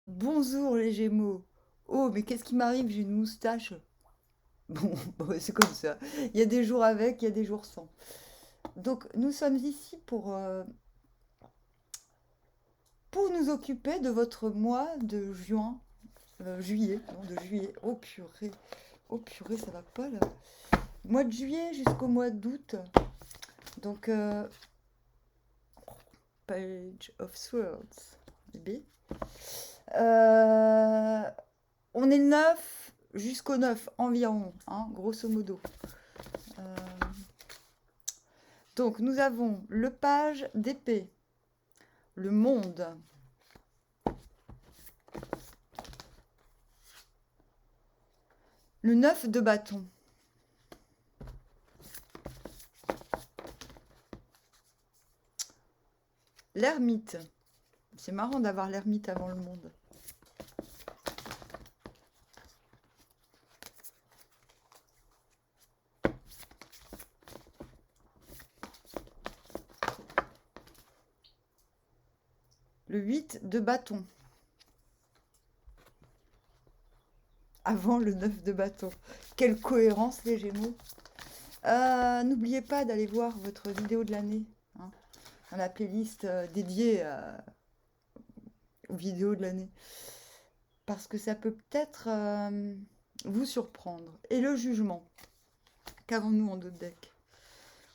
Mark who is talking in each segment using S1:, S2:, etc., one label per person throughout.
S1: Bonjour les Gémeaux. Oh, mais qu'est-ce qui m'arrive? J'ai une moustache. Bon, bah, c'est comme ça. Il y a des jours avec, il y a des jours sans. Donc, nous sommes ici pour nous occuper de votre mois de juin, juillet, non, de juillet. Oh purée, ça va pas là. Mois de juillet jusqu'au mois d'août. Donc, Page of Swords, bébé. Euh, on est 9 jusqu'au 9 environ, hein, grosso modo. Euh, Donc, nous avons le page d'épée, le monde, le 9 de bâton, l'ermite. C'est marrant d'avoir l'ermite avant le monde. Le 8 de bâton, avant le 9 de bâton. Quelle cohérence les Gémeaux. N'oubliez pas d'aller voir votre vidéo de l'année, hein, dans la playlist dédiée aux vidéos de l'année. Parce que ça peut peut-être vous surprendre. Et le jugement. Qu'avons-nous en d'autres decks?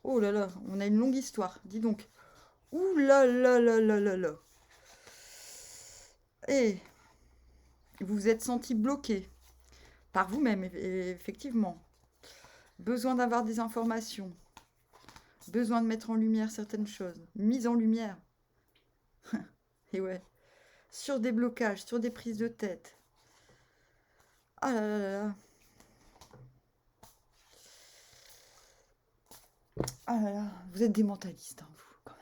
S1: Oh là là, on a une longue histoire, dis donc. Ouh là là là là là là. Et vous vous êtes senti bloqué par vous-même, effectivement. Besoin d'avoir des informations. Besoin de mettre en lumière certaines choses. Mise en lumière. Et ouais. Sur des blocages, sur des prises de tête. Ah là là là là. Ah là là. Vous êtes des mentalistes, hein, vous, quand même.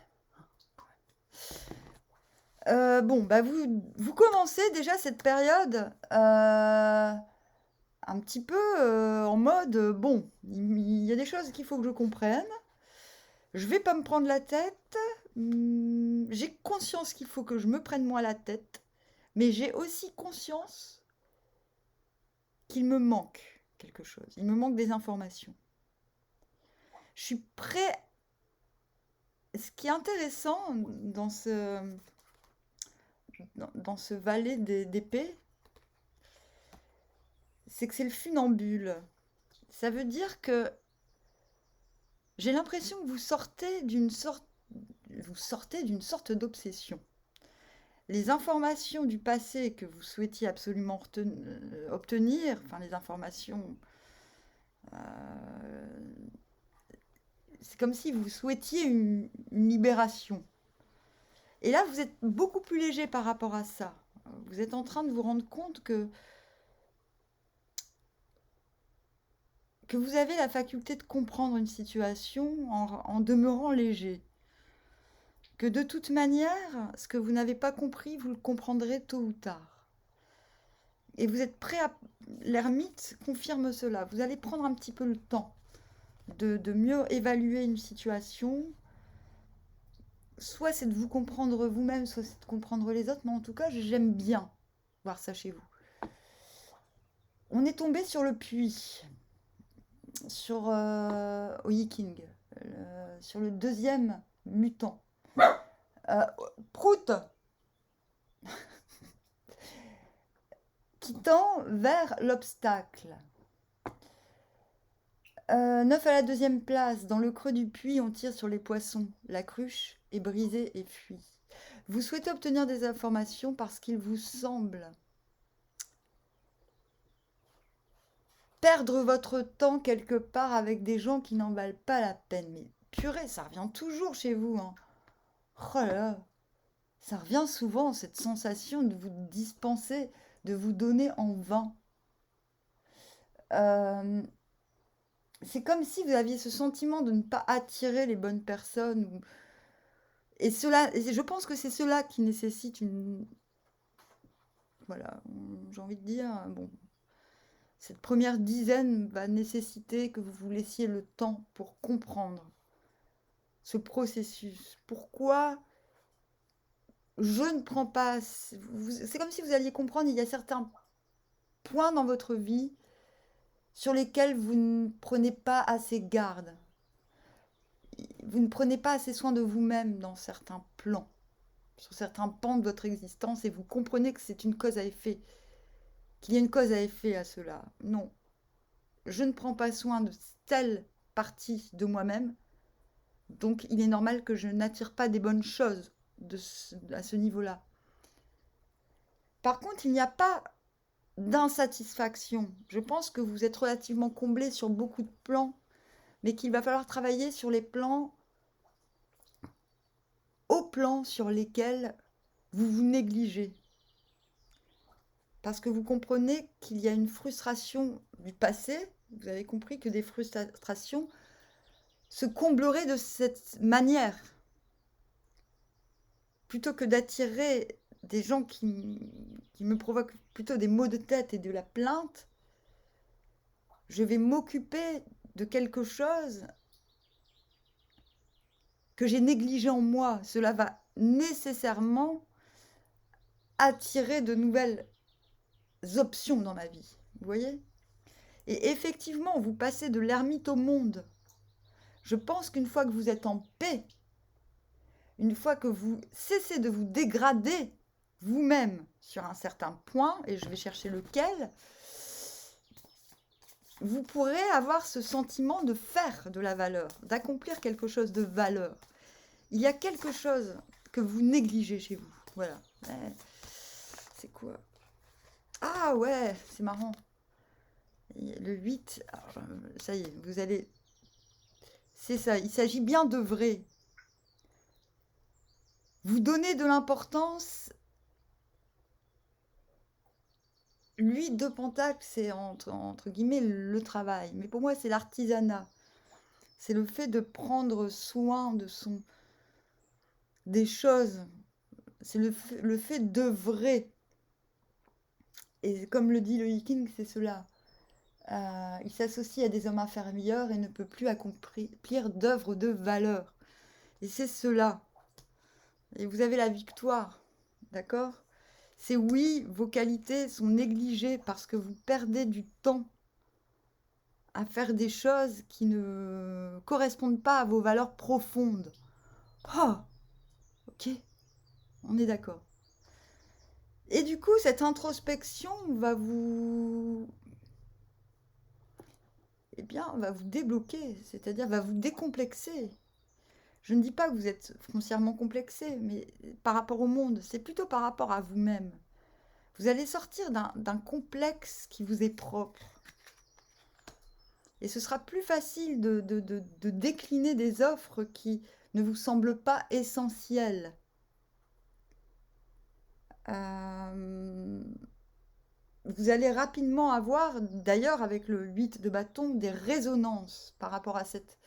S1: Bon, bah vous commencez déjà cette période un petit peu en mode, bon, il y a des choses qu'il faut que je comprenne. Je vais pas me prendre la tête. J'ai conscience qu'il faut que je me prenne moins la tête. Mais j'ai aussi conscience qu'il me manque quelque chose. Il me manque des informations. Je suis prêt. Ce qui est intéressant dans ce valet d'épée, c'est que c'est le funambule. Ça veut dire que j'ai l'impression que vous sortez d'une sorte d'obsession. Les informations du passé que vous souhaitiez absolument obtenir, enfin les informations, euh, c'est comme si vous souhaitiez une libération. Et là, vous êtes beaucoup plus léger par rapport à ça. Vous êtes en train de vous rendre compte que vous avez la faculté de comprendre une situation en demeurant léger. Que de toute manière, ce que vous n'avez pas compris, vous le comprendrez tôt ou tard. Et vous êtes prêt à... L'ermite confirme cela. Vous allez prendre un petit peu le temps de mieux évaluer une situation. Soit c'est de vous comprendre vous-même, soit c'est de comprendre les autres, mais en tout cas, j'aime bien voir ça chez vous. On est tombé sur le puits, sur Oyi-King, sur le deuxième mutant. Euh, Prout, qui tend vers l'obstacle. 9 à la deuxième place. Dans le creux du puits, on tire sur les poissons. La cruche est brisée et fuit. Vous souhaitez obtenir des informations parce qu'il vous semble perdre votre temps quelque part avec des gens qui n'en valent pas la peine. Mais purée, ça revient toujours chez vous, hein. Oh là là, ça revient souvent, cette sensation de vous dispenser, de vous donner en vain. Euh, c'est comme si vous aviez ce sentiment de ne pas attirer les bonnes personnes. Et je pense que c'est cela qui nécessite une... Voilà, j'ai envie de dire, bon, cette première dizaine va nécessiter que vous vous laissiez le temps pour comprendre ce processus. Pourquoi je ne prends pas... C'est comme si vous alliez comprendre, il y a certains points dans votre vie sur lesquels vous ne prenez pas assez garde. Vous ne prenez pas assez soin de vous-même dans certains plans, sur certains pans de votre existence, et vous comprenez que c'est une cause à effet, qu'il y a une cause à effet à cela. Non, je ne prends pas soin de telle partie de moi-même, donc il est normal que je n'attire pas des bonnes choses à ce niveau-là. Par contre, il n'y a pas d'insatisfaction. Je pense que vous êtes relativement comblé sur beaucoup de plans, mais qu'il va falloir travailler sur les plans, aux plans sur lesquels vous vous négligez. Parce que vous comprenez qu'il y a une frustration du passé, vous avez compris que des frustrations se combleraient de cette manière. Plutôt que d'attirer des gens qui me provoquent plutôt des maux de tête et de la plainte, je vais m'occuper de quelque chose que j'ai négligé en moi. Cela va nécessairement attirer de nouvelles options dans ma vie. Vous voyez? Et effectivement, vous passez de l'ermite au monde. Je pense qu'une fois que vous êtes en paix, une fois que vous cessez de vous dégrader vous-même sur un certain point, et je vais chercher lequel, vous pourrez avoir ce sentiment de faire de la valeur, d'accomplir quelque chose de valeur. Il y a quelque chose que vous négligez chez vous. Voilà. C'est quoi? Ah ouais, c'est marrant. Le 8, alors, ça y est, vous allez... C'est ça, il s'agit bien d'œuvrer. Vous donnez de l'importance. 8 de Pentacle, c'est entre guillemets le travail. Mais pour moi, c'est l'artisanat. C'est le fait de prendre soin des choses. C'est le fait d'œuvrer. Et comme le dit le Viking, c'est cela. Il s'associe à des hommes inférieurs et ne peut plus accomplir d'œuvres de valeur. Et c'est cela. Et vous avez la victoire. D'accord? C'est oui, vos qualités sont négligées parce que vous perdez du temps à faire des choses qui ne correspondent pas à vos valeurs profondes. Oh, ok, on est d'accord. Et du coup, cette introspection va vous... Eh bien, va vous débloquer, c'est-à-dire va vous décomplexer. Je ne dis pas que vous êtes foncièrement complexé, mais par rapport au monde, c'est plutôt par rapport à vous-même. Vous allez sortir d'un complexe qui vous est propre. Et ce sera plus facile de décliner des offres qui ne vous semblent pas essentielles. Vous allez rapidement avoir, d'ailleurs avec le 8 de bâton, des résonances par rapport à cette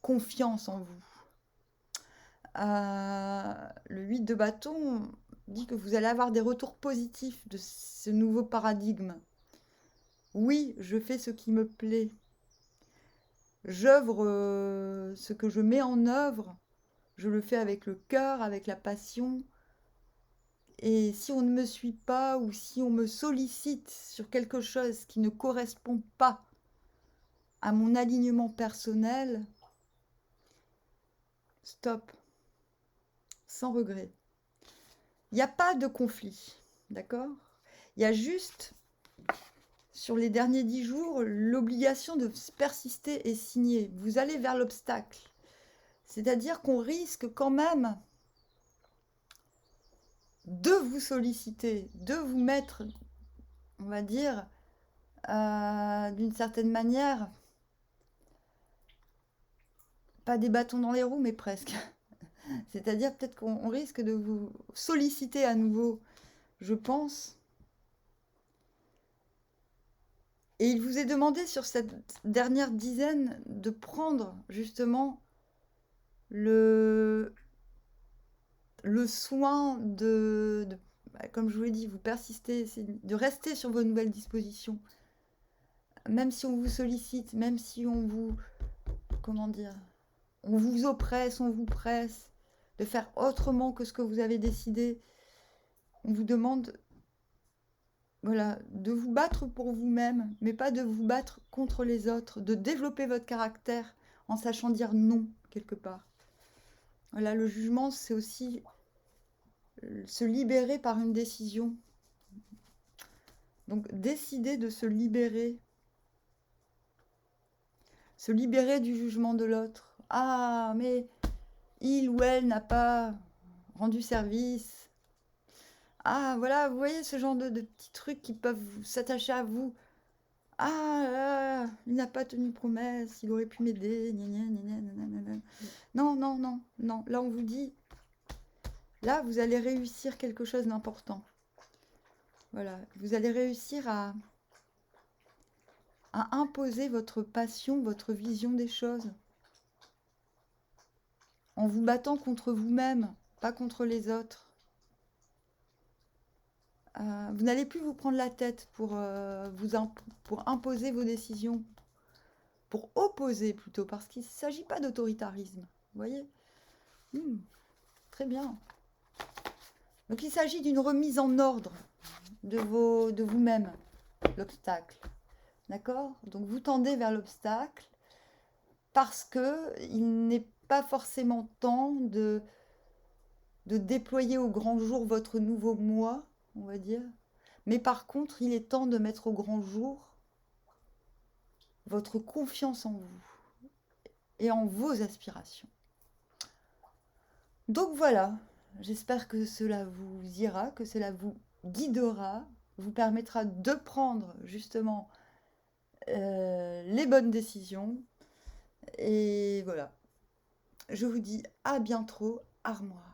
S1: confiance en vous. Le 8 de bâton dit que vous allez avoir des retours positifs de ce nouveau paradigme. Oui, je fais ce qui me plaît. J'œuvre ce que je mets en œuvre. Je le fais avec le cœur, avec la passion. Et si on ne me suit pas ou si on me sollicite sur quelque chose qui ne correspond pas à mon alignement personnel, stop, sans regret. Il n'y a pas de conflit, d'accord? Il y a juste, sur les derniers 10 jours, l'obligation de persister et signer. Vous allez vers l'obstacle. C'est-à-dire qu'on risque quand même de vous solliciter, de vous mettre, on va dire, d'une certaine manière, pas des bâtons dans les roues, mais presque. C'est-à-dire peut-être qu'on risque de vous solliciter à nouveau, je pense. Et il vous est demandé sur cette dernière dizaine de prendre justement le soin comme je vous l'ai dit, vous persistez, de rester sur vos nouvelles dispositions. Même si on vous sollicite, même si on vous, comment dire, on vous oppresse, on vous presse, de faire autrement que ce que vous avez décidé. On vous demande, voilà, de vous battre pour vous-même, mais pas de vous battre contre les autres, de développer votre caractère en sachant dire non, quelque part. Voilà, le jugement, c'est aussi se libérer par une décision. Donc, décider de se libérer du jugement de l'autre. Ah, mais il ou elle n'a pas rendu service. Ah, voilà, vous voyez ce genre de petits trucs qui peuvent s'attacher à vous. Ah, il n'a pas tenu promesse, il aurait pu m'aider. Non, non, non, non. Là, on vous dit, là, vous allez réussir quelque chose d'important. Voilà, vous allez réussir à imposer votre passion, votre vision des choses. En vous battant contre vous-même, pas contre les autres. Vous n'allez plus vous prendre la tête pour imposer vos décisions. Pour opposer plutôt, parce qu'il ne s'agit pas d'autoritarisme. Vous voyez Très bien. Donc il s'agit d'une remise en ordre de vous-même, l'obstacle. D'accord? Donc vous tendez vers l'obstacle parce qu'il n'est pas forcément temps de déployer au grand jour votre nouveau moi, on va dire. Mais par contre, il est temps de mettre au grand jour votre confiance en vous et en vos aspirations. Donc voilà, j'espère que cela vous ira, que cela vous guidera, vous permettra de prendre justement les bonnes décisions. Et voilà, je vous dis à bientôt, Armoire.